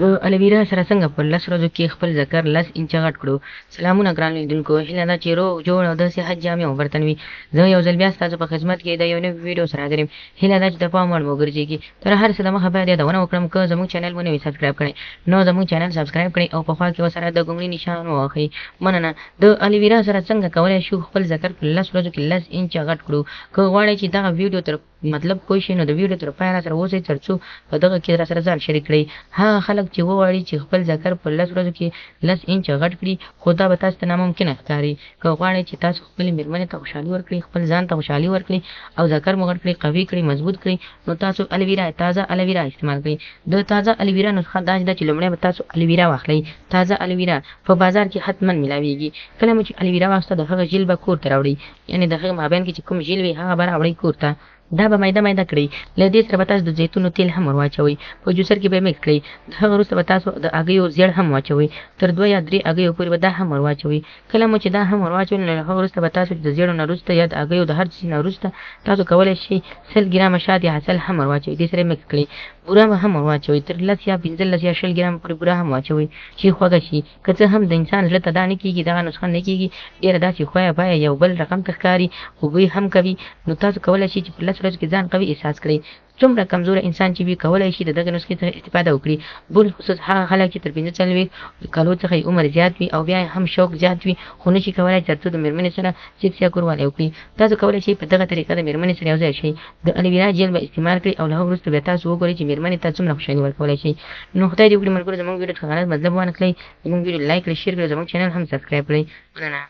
د الویرا سره څنګه په 10 ورځو کې خپل ذکر 10 انچه غټ کړو. سلامونه ګران لیدونکو، هیله ده چې روغ جوړ او د صحت جامع او برتن وي. زه یو ځل بیا ستاسو په خدمت کې د یو نوي ویډیو سره حاضر یم. هیله ده چې د پام وړ مو وګرځېږي. تر هر څه دمخه باید یادونه وکړم که زموږ چینل مو نوي سبسکرایب کړئ نو زموږ چینل سبسکرایب کړئ او په خوا کې ورسره د ګونګړي نشان ووهئ. مننه. د الویرا سره څنګه کولی شو خپل ذکر په 10 ورځو کې 10 انچه غټ کړو. که غواړئ چې دغه ویډیو تر مطلب پوه شئ نو د ویډیو تر پایه راسره اوسئ تر څو په دغه کې راسره ځان شریک کړئ. هغه خلک چې وغواړي چې خپل ذکر په 10 ورځو کې 10 انچه غټ کړي خو دا به تاسو ته ناممکنه ښکاري. که غواړئ چې تاسو خپلې مېرمنې ته خوشحالي ورکړئ، خپل ځان ته خوشحالي ورکړئ او ذکر مو غټ کړئ، قوي کړئ، مضبوط کړئ، نو تاسو الویرا تازه الویرا استعمال کړئ. د تازه الویرا نسخه دا ده چې لومړی به تاسو الویرا واخلئ. تازه الویرا په بازار کې حتما ملاویږي. کله مو چې الویرا واخیسته د هغه ژیل به کور ته راوړئ، یعنې د هغه مابین کې چې کوم ژیل وي هغه به راوړئ کور ته. دا به میده میده کړئ. له دې سره به تاسو د زیتونو تیل هم ور واچوئ، په جوسر کې به یې مکس کړئ. د هغه وروسته به تاسو د هګیو زیړ هم واچوئ، تر 2 یا 3 هګیو پورې به دا هم ور واچوئ. کله مو چې دا هم ور واچول نو له هغه وروسته به تاسو د زیړو نه وروسته یا د هګیو د هر څه نه وروسته تاسو کولی شئ 100 ګرامه شات یا عسل هم ور واچوئ، دې سره یې مکس کړئ. بوره به هم ور واچوئ، تر 10 یا 15 یا 20 ګرامه پورې بوره هم واچوئ چې خوږه شي. که څه هم د انسان زړه ته دا نه کېږي، دغه نسخه نه کېږي، ډېره داسې خویه بایه یو بل رقم ته ښکاري، خو بوی هم کوي، نو تاسو کولی شئ چې په 10 ورځو کې ځان قوي احساس کړئ. څومره کمزوره انسان چې وي کولی شي د دغه نسخې څخه استفاده وکړي. بالخصوص هغه خلک چې تر 45 کالو څخه یې عمر زیات وي او بیا هم شوق زیات وي خو نشي کولی تر څو د مېرمنې سره سیکس یا کوروالی وکړي. تاسو کولی شئ په دغه طریقه د مېرمنې سره یوځای شئ. د الویرا جیل به استعمال کړئ او له هغه وروسته بیا تاسو وګورئ چې مېرمنې ته څومره خوشحالي ورکولی شئ. نو خدای دې وکړي ملګرو زموږ ویډیو څخه غلط مطلب وانخلئ. زموږ ویډیو لایک کړئ، شیر کړئ، زموږ چینل هم سبسکرایب کړئ. مننه.